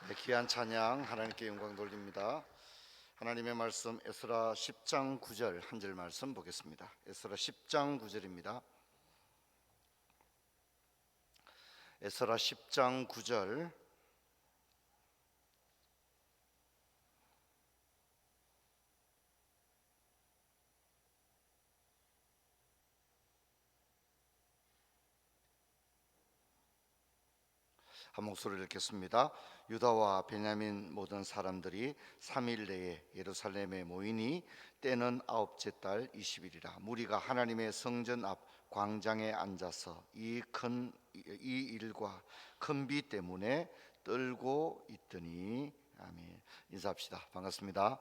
네, 귀한 찬양 하나님께 영광 돌립니다. 하나님의 말씀 에스라 10장 9절 한 절 말씀 보겠습니다. 에스라 10장 9절입니다. 에스라 10장 9절. 한 목소리를 읽겠습니다. 유다와 베냐민 모든 사람들이 3일 내에 예루살렘에 모이니 때는 아홉째 달 20일이라. 무리가 하나님의 성전 앞 광장에 앉아서 이 일과 큰 비 때문에 떨고 있더니. 아멘. 인사합시다. 반갑습니다.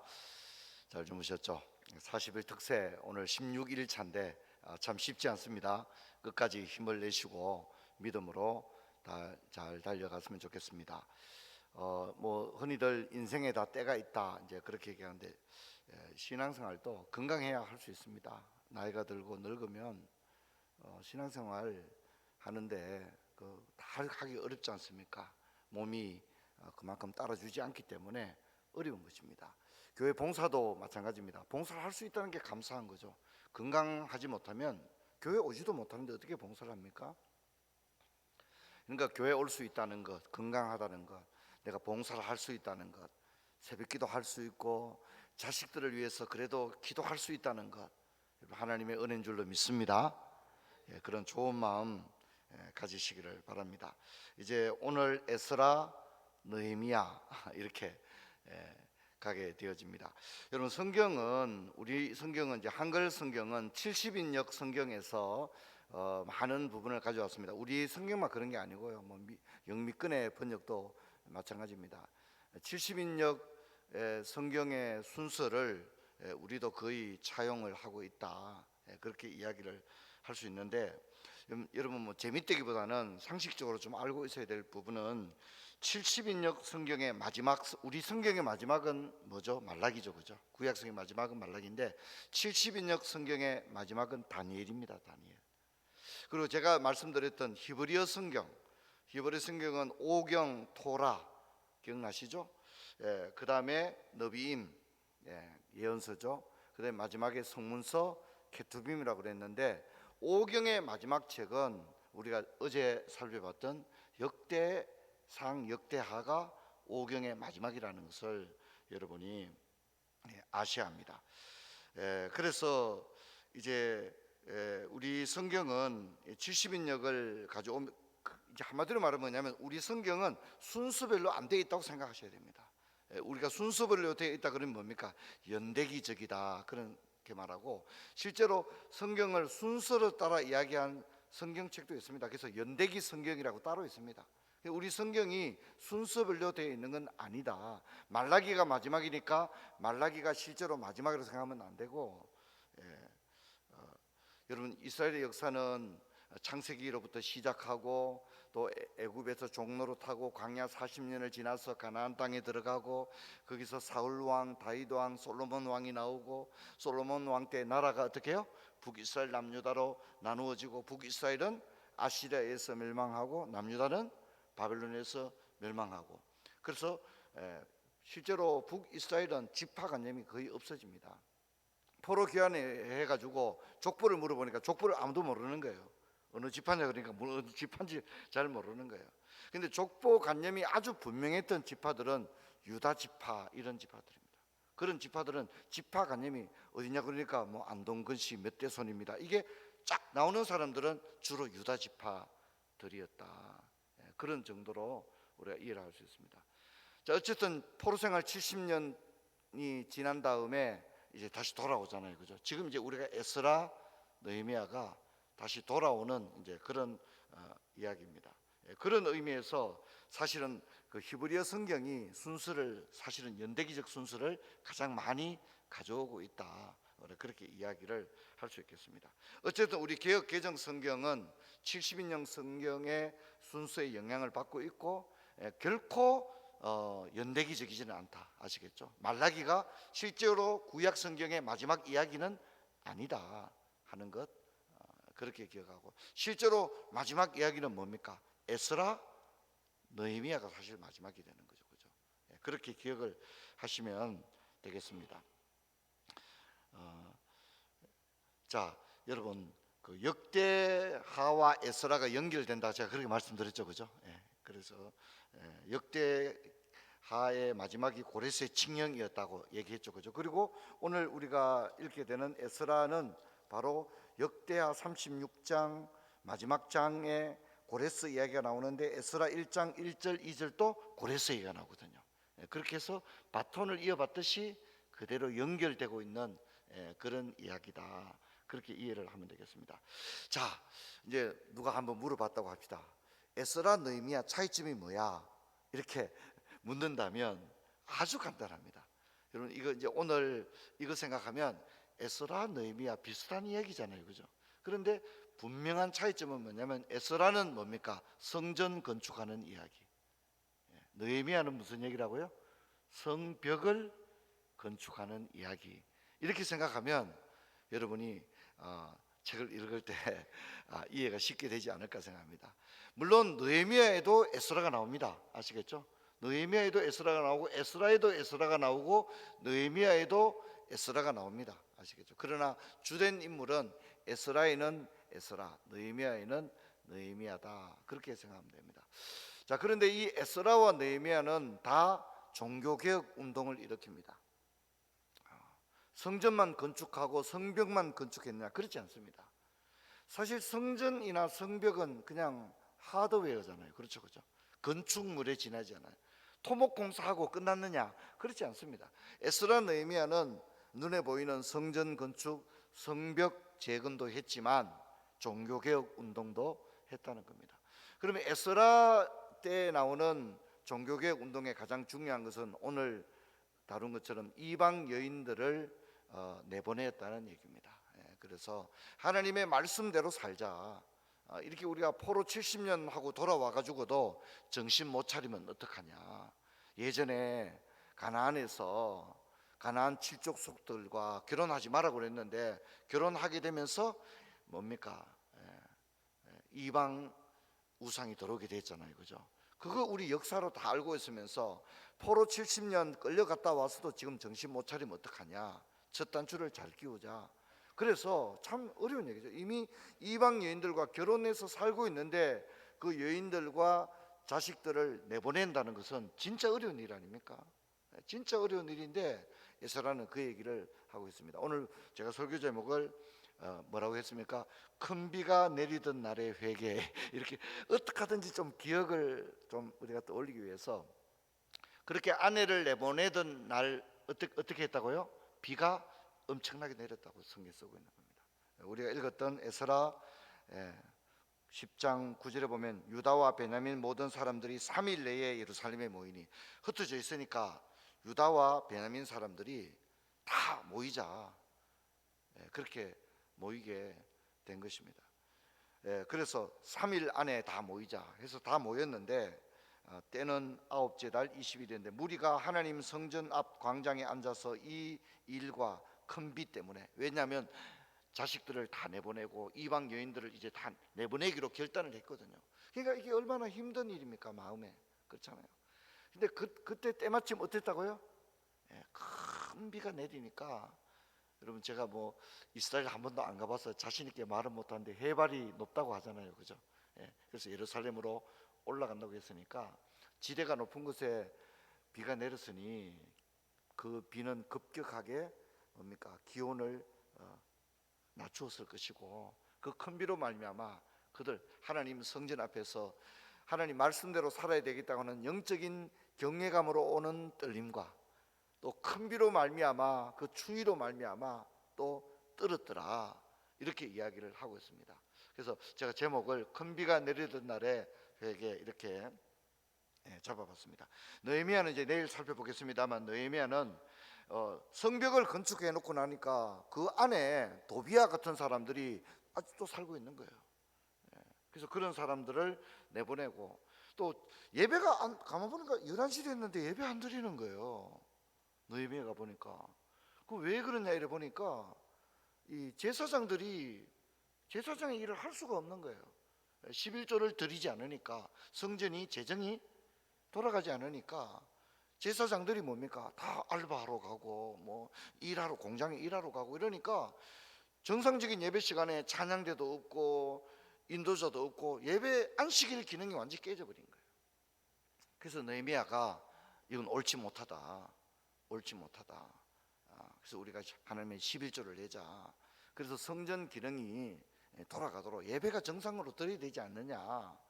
잘 주무셨죠? 40일 특세 오늘 16일 차인데 참 쉽지 않습니다. 끝까지 힘을 내시고 믿음으로 잘 달려갔으면 좋겠습니다. 뭐 흔히들 인생에 다 때가 있다 이제 그렇게 얘기하는데, 신앙생활도 건강해야 할 수 있습니다. 나이가 들고 늙으면 신앙생활 하는데 다 하기 어렵지 않습니까? 몸이 그만큼 따라주지 않기 때문에 어려운 것입니다. 교회 봉사도 마찬가지입니다. 봉사를 할 수 있다는 게 감사한 거죠. 건강하지 못하면 교회 오지도 못하는데 어떻게 봉사를 합니까? 그러니까 교회 올 수 있다는 것, 건강하다는 것, 내가 봉사를 할 수 있다는 것, 새벽기도 할 수 있고 자식들을 위해서 그래도 기도할 수 있다는 것, 하나님의 은혜인 줄로 믿습니다. 그런 좋은 마음 가지시기를 바랍니다. 이제 오늘 에스라, 느헤미야 이렇게 가게 되어집니다. 여러분, 우리 성경은 이제 한글 성경은 70인역 성경에서 많은 부분을 가져왔습니다. 우리 성경만 그런 게 아니고요. 영미권의 번역도 마찬가지입니다. 70인역 성경의 순서를 우리도 거의 차용을 하고 있다. 그렇게 이야기를 할 수 있는데, 여러분 뭐 재밌다기보다는 상식적으로 좀 알고 있어야 될 부분은 70인역 성경의 마지막, 우리 성경의 마지막은 뭐죠? 말라기죠, 그죠? 구약성의 마지막은 말라기인데 70인역 성경의 마지막은 다니엘입니다. 다니엘. 그리고 제가 말씀드렸던 히브리어 성경은 오경 토라 기억나시죠? 그 다음에 너비임, 예언서죠. 그 다음에 마지막에 성문서 케투빔이라고 그랬는데, 오경의 마지막 책은 우리가 어제 살펴봤던 역대하가 오경의 마지막이라는 것을 여러분이 아셔야 합니다. 그래서 이제 우리 성경은 70인역을 가져오면, 이제 한마디로 말하면 뭐냐면 우리 성경은 순서별로 안 되어 있다고 생각하셔야 됩니다. 우리가 순서별로 되어 있다 그러면 뭡니까? 연대기적이다 그렇게 말하고, 실제로 성경을 순서로 따라 이야기한 성경책도 있습니다. 그래서 연대기 성경이라고 따로 있습니다. 우리 성경이 순서별로 되어 있는 건 아니다. 말라기가 마지막이니까 말라기가 실제로 마지막이라고 생각하면 안 되고, 여러분 이스라엘의 역사는 창세기로부터 시작하고 또 애굽에서 종로로 타고 광야 40년을 지나서 가나안 땅에 들어가고, 거기서 사울 왕, 다윗 왕, 솔로몬 왕이 나오고, 솔로몬 왕 때 나라가 어떻게 해요? 북이스라엘 남유다로 나누어지고, 북이스라엘은 아시리아에서 멸망하고 남유다는 바벨론에서 멸망하고, 그래서 실제로 북이스라엘은 지파관념이 거의 없어집니다. 포로 귀환해 가지고 족보를 물어보니까 족보를 아무도 모르는 거예요. 어느 지파냐 그러니까 어느 지파인지 잘 모르는 거예요. 근데 족보 관념이 아주 분명했던 지파들은 유다 지파, 이런 지파들입니다. 그런 지파들은 지파 관념이 어디냐 그러니까 뭐 안동건씨 몇 대 손입니다. 이게 쫙 나오는 사람들은 주로 유다 지파들이었다. 그런 정도로 우리가 이해를 할 수 있습니다. 자, 어쨌든 포로 생활 70년이 지난 다음에 이제 다시 돌아오잖아요, 그죠? 지금 이제 우리가 에스라, 느헤미야가 다시 돌아오는 이제 그런 이야기입니다. 그런 의미에서 사실은 그 히브리어 성경이 순서를, 사실은 연대기적 순서를 가장 많이 가져오고 있다, 그렇게 이야기를 할 수 있겠습니다. 어쨌든 우리 개역 개정 성경은 70인용 성경의 순서의 영향을 받고 있고, 결코 연대기적이지는 않다, 아시겠죠? 말라기가 실제로 구약 성경의 마지막 이야기는 아니다 하는 것, 그렇게 기억하고, 실제로 마지막 이야기는 뭡니까? 에스라, 느헤미야가 사실 마지막이 되는 거죠, 그죠? 그렇게 기억을 하시면 되겠습니다. 자, 여러분, 그 역대하와 에스라가 연결된다 제가 그렇게 말씀드렸죠, 그죠? 그래서 역대하의 마지막이 고레스의 칙령이었다고 얘기했죠, 그죠? 그리고 오늘 우리가 읽게 되는 에스라는 바로 역대하 36장 마지막 장에 고레스 이야기가 나오는데 에스라 1장 1절 2절도 고레스 이야기가 나오거든요. 그렇게 해서 바톤을 이어받듯이 그대로 연결되고 있는 그런 이야기다, 그렇게 이해를 하면 되겠습니다. 자, 이제 누가 한번 물어봤다고 합시다. 에스라 느헤미야 차이점이 뭐야? 이렇게 묻는다면 아주 간단합니다. 여러분, 이거 이제 오늘 이거 생각하면 에스라 느헤미야 비슷한 이야기잖아요, 그죠? 그런데 분명한 차이점은 뭐냐면 에스라는 뭡니까? 성전 건축하는 이야기. 느헤미야는 무슨 얘기라고요? 성벽을 건축하는 이야기. 이렇게 생각하면 여러분이 책을 읽을 때 이해가 쉽게 되지 않을까 생각합니다. 물론 느헤미야에도 에스라가 나옵니다. 아시겠죠? 느헤미야에도 에스라가 나오고 에스라에도 에스라가 나오고 느헤미야에도 에스라가 나옵니다. 아시겠죠? 그러나 주된 인물은 에스라에는 에스라, 느헤미야에는 느헤미야다, 그렇게 생각하면 됩니다. 자, 그런데 이 에스라와 느헤미야는 다 종교개혁 운동을 일으킵니다. 성전만 건축하고 성벽만 건축했느냐? 그렇지 않습니다. 사실 성전이나 성벽은 그냥 하드웨어잖아요, 그렇죠, 그죠? 건축물에 지나지 않아요. 토목공사하고 끝났느냐? 그렇지 않습니다. 에스라 느헤미야는 눈에 보이는 성전 건축, 성벽 재건도 했지만 종교개혁 운동도 했다는 겁니다. 그러면 에스라 때 나오는 종교개혁 운동의 가장 중요한 것은 오늘 다룬 것처럼 이방 여인들을 내보냈다는 얘기입니다. 그래서 하나님의 말씀대로 살자. 이렇게 우리가 포로 70년 하고 돌아와 가지고도 정신 못 차리면 어떡하냐. 예전에 가나안에서 가나안 칠족속들과 결혼하지 말라고 그랬는데 결혼하게 되면서 뭡니까? 이방 우상이 들어오게 됐잖아요, 그죠? 그거 우리 역사로 다 알고 있으면서 포로 70년 끌려갔다 와서도 지금 정신 못 차리면 어떡하냐. 첫 단추를 잘 끼우자. 그래서 참 어려운 얘기죠. 이미 이방 여인들과 결혼해서 살고 있는데 그 여인들과 자식들을 내보낸다는 것은 진짜 어려운 일 아닙니까? 진짜 어려운 일인데 에스라는 그 얘기를 하고 있습니다. 오늘 제가 설교 제목을 뭐라고 했습니까? 큰 비가 내리던 날의 회개. 이렇게 어떻게 하든지 좀 기억을 좀 우리가 떠올리기 위해서 그렇게 아내를 내보내던 날 어떻게 했다고요? 비가 엄청나게 내렸다고 성경에 쓰고 있는 겁니다. 우리가 읽었던 에스라 10장 9절에 보면 유다와 베냐민 모든 사람들이 3일 내에 예루살렘에 모이니, 흩어져 있으니까 유다와 베냐민 사람들이 다 모이자, 그렇게 모이게 된 것입니다. 그래서 3일 안에 다 모이자 해서 다 모였는데 때는 아홉째 달 20일인데 무리가 하나님 성전 앞 광장에 앉아서 이 일과 큰 비 때문에, 왜냐하면 자식들을 다 내보내고 이방 여인들을 이제 다 내보내기로 결단을 했거든요. 그러니까 이게 얼마나 힘든 일입니까, 마음에. 그렇잖아요. 근데 그때 때마침 어땠다고요? 큰 비가 내리니까, 여러분 제가 뭐 이스라엘 한 번도 안 가봐서 자신 있게 말은 못하는데 해발이 높다고 하잖아요, 그죠? 그래서 예루살렘으로 올라간다고 했으니까 지대가 높은 곳에 비가 내렸으니 그 비는 급격하게 뭡니까? 기온을 낮추었을 것이고 그 큰 비로 말미암아 그들 하나님 성전 앞에서 하나님 말씀대로 살아야 되겠다고 하는 영적인 경외감으로 오는 떨림과 또 큰 비로 말미암아 그 추위로 말미암아 또 떨었더라, 이렇게 이야기를 하고 있습니다. 그래서 제가 제목을 큰 비가 내리던 날에 회개 이렇게 잡아봤습니다. 느헤미야는 이제 내일 살펴보겠습니다만 느헤미야는 성벽을 건축해 놓고 나니까 그 안에 도비아 같은 사람들이 아직도 살고 있는 거예요. 그래서 그런 사람들을 내보내고 또 예배가 가만 보니까 11시 됐는데 예배 안 드리는 거예요. 느헤미야가 보니까 그 왜 그러냐 이래 보니까 이 제사장들이 제사장의 일을 할 수가 없는 거예요. 11조를 드리지 않으니까, 성전이 재정이 돌아가지 않으니까 제사장들이 뭡니까? 다 알바하러 가고 뭐 일하러, 공장에 일하러 가고 이러니까 정상적인 예배 시간에 찬양대도 없고 인도자도 없고 예배 안식일 기능이 완전히 깨져버린 거예요. 그래서 느헤미야가 이건 옳지 못하다. 그래서 우리가 하나님의 11조를 내자. 그래서 성전 기능이 돌아가도록 예배가 정상으로 드려야 되지 않느냐.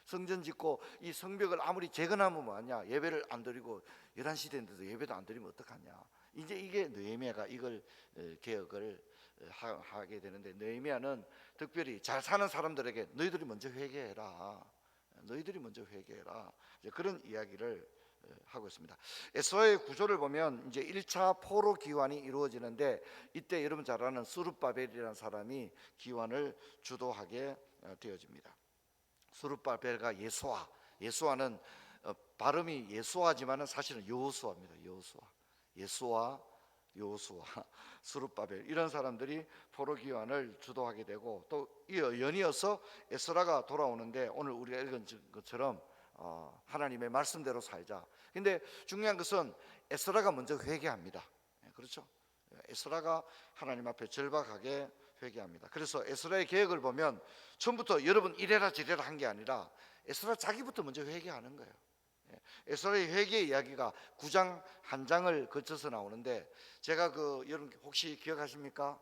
성전 짓고 이 성벽을 아무리 재건하면 뭐하냐, 예배를 안 드리고 11시 됐는데도 예배도 안 드리면 어떡하냐. 이제 이게 느헤미야가 이걸 개혁을 하게 되는데, 느헤미야는 특별히 잘 사는 사람들에게 너희들이 먼저 회개해라. 이제 그런 이야기를 하고 있습니다. 에스라의 구조를 보면 이제 1차 포로 기환이 이루어지는데, 이때 여러분 잘 아는 스룹바벨이라는 사람이 기환을 주도하게 되어집니다. 스룹바벨과 예수아는 발음이 예수아지만은 사실은 여호수아입니다. 여호수아, 스룹바벨, 이런 사람들이 포로 기환을 주도하게 되고, 또 연이어서 에스라가 돌아오는데, 오늘 우리가 읽은 것처럼 하나님의 말씀대로 살자. 근데 중요한 것은 에스라가 먼저 회개합니다. 그렇죠? 에스라가 하나님 앞에 절박하게 회개합니다. 그래서 에스라의 계획을 보면 처음부터 여러분 이래라 저래라 한 게 아니라 에스라 자기부터 먼저 회개하는 거예요. 에스라의 회개 이야기가 9장 한 장을 거쳐서 나오는데, 제가 여러분 혹시 기억하십니까?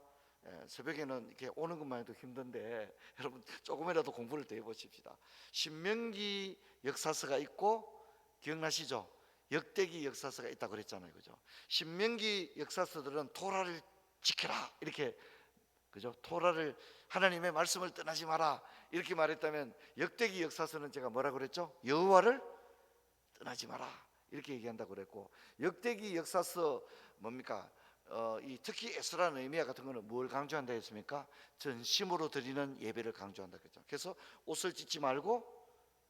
새벽에는 이렇게 오는 것만 해도 힘든데 여러분 조금이라도 공부를 더 해보십시다. 신명기 역사서가 있고, 기억나시죠? 역대기 역사서가 있다고 그랬잖아요, 그죠? 신명기 역사서들은 토라를 지켜라 이렇게, 그죠? 토라를, 하나님의 말씀을 떠나지 마라 이렇게 말했다면, 역대기 역사서는 제가 뭐라 그랬죠? 여호와를 떠나지 마라 이렇게 얘기한다고 그랬고, 역대기 역사서 뭡니까? 특히 에스라, 느헤미야 같은 거는 뭘 강조한다 했습니까? 전심으로 드리는 예배를 강조한다 그랬죠. 그래서 옷을 찢지 말고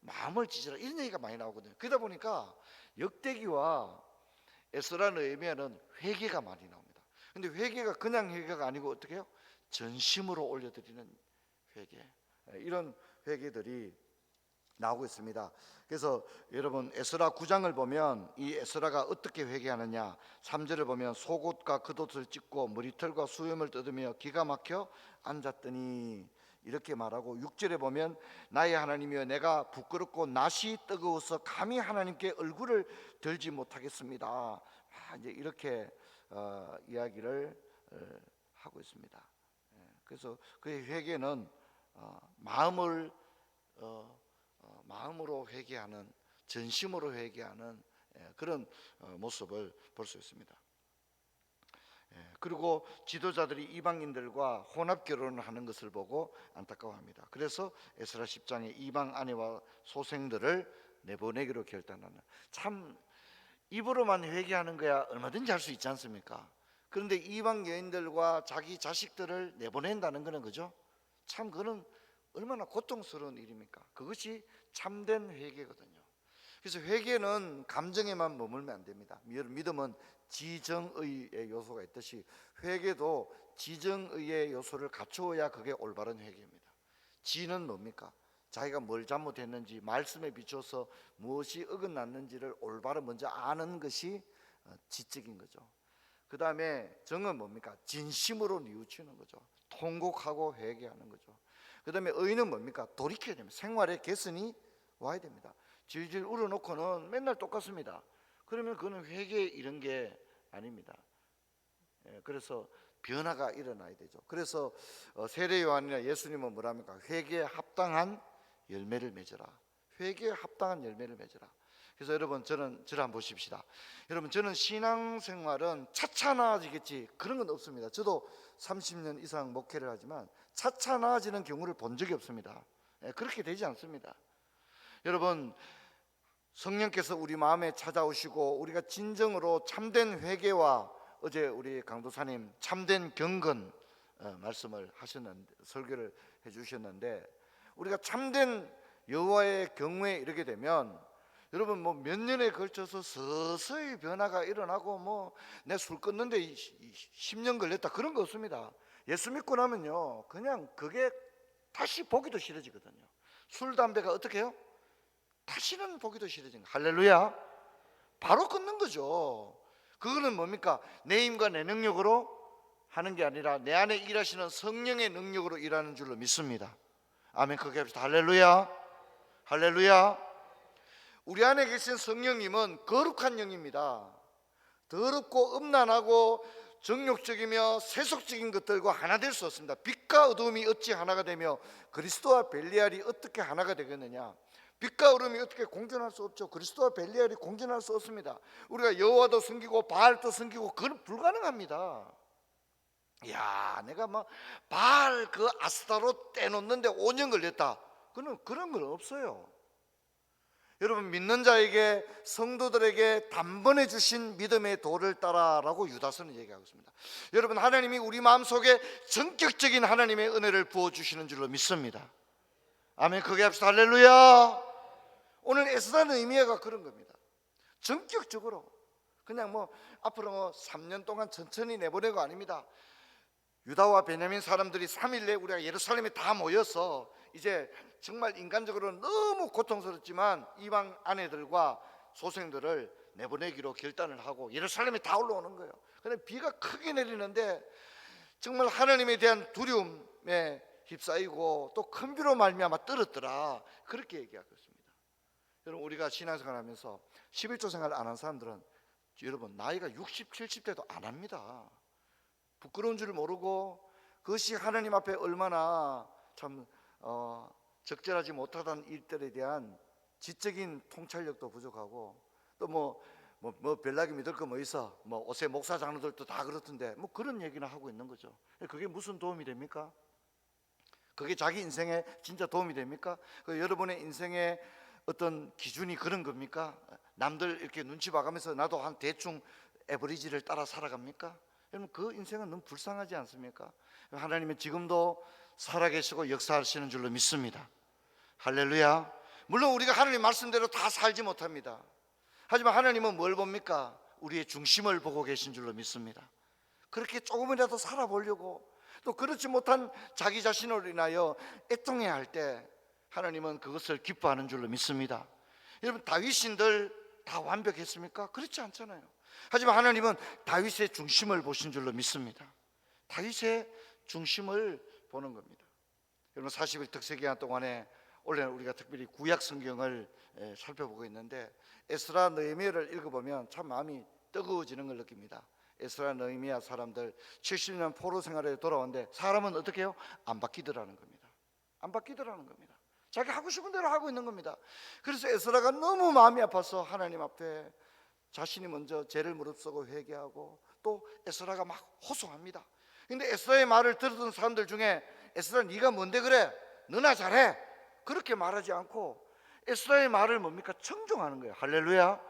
마음을 찢으라, 이런 얘기가 많이 나오거든요. 그러다 보니까 역대기와 에스라, 느헤미야는 회개가 많이 나옵니다. 근데 회개가 그냥 회개가 아니고 어떻게 해요? 전심으로 올려드리는 회개, 이런 회개들이 나오고 있습니다. 그래서 여러분 에스라 9장을 보면 이 에스라가 어떻게 회개하느냐, 3절을 보면 속옷과 겉옷을 찢고 머리털과 수염을 뜯으며 기가 막혀 앉았더니 이렇게 말하고, 6절에 보면 나의 하나님이여 내가 부끄럽고 낯이 뜨거워서 감히 하나님께 얼굴을 들지 못하겠습니다. 이제 이렇게 이야기를 하고 있습니다. 그래서 그의 회개는 마음으로 회개하는, 전심으로 회개하는 그런 모습을 볼 수 있습니다. 그리고 지도자들이 이방인들과 혼합 결혼을 하는 것을 보고 안타까워합니다. 그래서 에스라 10장에 이방 아내와 소생들을 내보내기로 결단하는, 참 입으로만 회개하는 거야 얼마든지 할 수 있지 않습니까? 그런데 이방 여인들과 자기 자식들을 내보낸다는 거는, 그죠? 참 그는 얼마나 고통스러운 일입니까? 그것이 참된 회개거든요. 그래서 회개는 감정에만 머물면 안 됩니다. 믿음은 지정의의 요소가 있듯이 회개도 지정의의 요소를 갖추어야 그게 올바른 회개입니다. 지는 뭡니까? 자기가 뭘 잘못했는지, 말씀에 비춰서 무엇이 어긋났는지를 올바로 먼저 아는 것이 지적인 거죠. 그 다음에 정은 뭡니까? 진심으로 뉘우치는 거죠. 통곡하고 회개하는 거죠. 그 다음에 의는 뭡니까? 돌이켜야 됩니다. 생활의 개선이 와야 됩니다. 질질 울어놓고는 맨날 똑같습니다. 그러면 그거는 회개 이런 게 아닙니다. 그래서 변화가 일어나야 되죠. 그래서 세례 요한이나 예수님은 뭐랍니까? 회개에 합당한 열매를 맺어라. 회개에 합당한 열매를 맺어라. 그래서 여러분 저를 한번 보십시다. 여러분 저는 신앙생활은 차차 나아지겠지 그런 건 없습니다. 저도 30년 이상 목회를 하지만 차차 나아지는 경우를 본 적이 없습니다. 그렇게 되지 않습니다. 여러분 성령께서 우리 마음에 찾아오시고 우리가 진정으로 참된 회개와, 어제 우리 강도사님 참된 경건 말씀을 하셨는데, 설교를 해주셨는데, 우리가 참된 여호와의 경외에 이르게 되면 여러분 뭐 몇 년에 걸쳐서 서서히 변화가 일어나고, 내 술 끊는데 10년 걸렸다 그런 거 없습니다. 예수 믿고 나면요 그냥 그게 다시 보기도 싫어지거든요. 술 담배가 어떻게 해요? 다시는 보기도 싫어진 거예요. 할렐루야. 바로 끊는 거죠. 그거는 뭡니까? 내 힘과 내 능력으로 하는 게 아니라 내 안에 일하시는 성령의 능력으로 일하는 줄로 믿습니다. 아멘. 그게 합시다. 할렐루야. 할렐루야. 우리 안에 계신 성령님은 거룩한 영입니다. 더럽고 음란하고 정욕적이며 세속적인 것들과 하나 될 수 없습니다. 빛과 어둠이 어찌 하나가 되며 그리스도와 벨리알이 어떻게 하나가 되겠느냐? 빛과 어둠이 어떻게 공존할 수 없죠. 그리스도와 벨리알이 공존할 수 없습니다. 우리가 여호와도 섬기고 바알도 섬기고 그건 불가능합니다. 야, 내가 막 바알 그 아스타로 떼놓는데 5년 걸렸다. 그런 건 없어요. 여러분, 믿는 자에게, 성도들에게 단번에 주신 믿음의 도를 따라라고 유다서는 얘기하고 있습니다. 여러분, 하나님이 우리 마음속에 전격적인 하나님의 은혜를 부어주시는 줄로 믿습니다. 아멘. 그게 합시다. 할렐루야. 오늘 에스라 느헤미야가 그런 겁니다. 전격적으로 그냥 뭐 앞으로 뭐 3년 동안 천천히 내보내고 아닙니다. 유다와 베냐민 사람들이 3일 내에 우리가 예루살렘에 다 모여서 이제 정말 인간적으로 너무 고통스럽지만 이방 아내들과 소생들을 내보내기로 결단을 하고 예루살렘에 다 올라오는 거예요. 그런데 비가 크게 내리는데 정말 하나님에 대한 두려움에 휩싸이고 또 큰 비로 말미암아 떨었더라, 그렇게 얘기하고 있습니다. 여러분, 우리가 신앙생활 하면서 11조 생활 안 한 사람들은 여러분 나이가 60, 70대도 안 합니다. 부끄러운 줄 모르고 그것이 하나님 앞에 얼마나 참 적절하지 못하다는 일들에 대한 지적인 통찰력도 부족하고 또 뭐 별나게 믿을 거 뭐 있어, 뭐 옷에 목사 장로들도 다 그렇던데 뭐 그런 얘기나 하고 있는 거죠. 그게 무슨 도움이 됩니까? 그게 자기 인생에 진짜 도움이 됩니까? 그 여러분의 인생의 어떤 기준이 그런 겁니까? 남들 이렇게 눈치 봐가면서 나도 한 대충 에버리지를 따라 살아갑니까? 여러분, 그 인생은 너무 불쌍하지 않습니까? 하나님은 지금도 살아계시고 역사하시는 줄로 믿습니다. 할렐루야. 물론 우리가 하나님 말씀대로 다 살지 못합니다. 하지만 하나님은 뭘 봅니까? 우리의 중심을 보고 계신 줄로 믿습니다. 그렇게 조금이라도 살아보려고, 또 그렇지 못한 자기 자신으로 인하여 애통해야 할 때 하나님은 그것을 기뻐하는 줄로 믿습니다. 여러분, 다윗신들 다 완벽했습니까? 그렇지 않잖아요. 하지만 하나님은 다윗의 중심을 보신 줄로 믿습니다. 다윗의 중심을 보는 겁니다. 여러분, 40일 특세 기간 동안에 원래 우리가 특별히 구약 성경을 살펴보고 있는데 에스라 느헤미야를 읽어보면 참 마음이 뜨거워지는 걸 느낍니다. 에스라 느헤미야 사람들 70년 포로 생활에 돌아왔는데 사람은 어떻게 해요? 안 바뀌더라는 겁니다. 안 바뀌더라는 겁니다. 자기 하고 싶은 대로 하고 있는 겁니다. 그래서 에스라가 너무 마음이 아파서 하나님 앞에 자신이 먼저 죄를 무릅쓰고 회개하고 또 에스라가 막 호소합니다. 근데 에스라의 말을 들었던 사람들 중에 에스라 네가 뭔데 그래? 너나 잘해. 그렇게 말하지 않고 에스라의 말을 뭡니까? 청종하는 거예요. 할렐루야.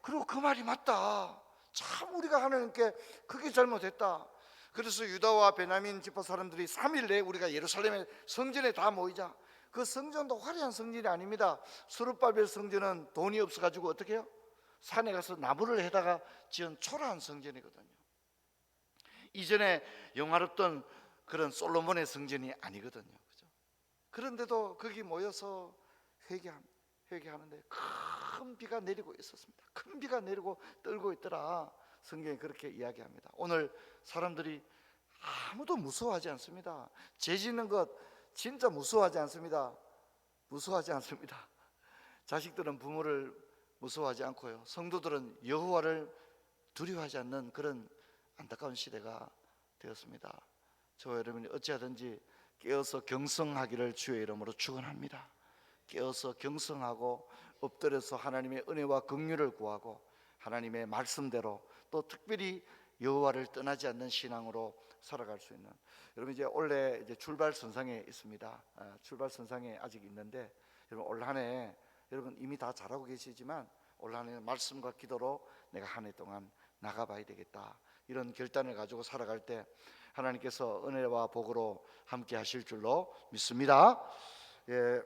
그리고 그 말이 맞다. 참 우리가 하나님께 크게 잘못했다. 그래서 유다와 베냐민 지파 사람들이 3일 내에 우리가 예루살렘의 성전에 다 모이자. 그 성전도 화려한 성전이 아닙니다. 스룹바벨 성전은 돈이 없어가지고 어떻게 해요? 산에 가서 나무를 해다가 지은 초라한 성전이거든요. 이전에 영화롭던 그런 솔로몬의 성전이 아니거든요. 그죠? 그런데도 거기 모여서 회개하는데 큰 비가 내리고 있었습니다. 큰 비가 내리고 떨고 있더라. 성경이 그렇게 이야기합니다. 오늘 사람들이 아무도 무서워하지 않습니다. 죄 짓는 것 진짜 무서워하지 않습니다. 무서워하지 않습니다. 자식들은 부모를 무서워하지 않고요, 성도들은 여호와를 두려워하지 않는 그런 안타까운 시대가 되었습니다. 저와 여러분이 어찌하든지 깨어서 경성하기를 주의 이름으로 축원합니다. 깨어서 경성하고 엎드려서 하나님의 은혜와 긍휼을 구하고 하나님의 말씀대로 또 특별히 여호와를 떠나지 않는 신앙으로 살아갈 수 있는, 여러분 이제 올해 이제 출발 선상에 있습니다. 출발 선상에 아직 있는데 여러분 올 한 해 여러분 이미 다 잘하고 계시지만 올 한 해는 말씀과 기도로 내가 한 해 동안 나가봐야 되겠다, 이런 결단을 가지고 살아갈 때 하나님께서 은혜와 복으로 함께 하실 줄로 믿습니다. 예.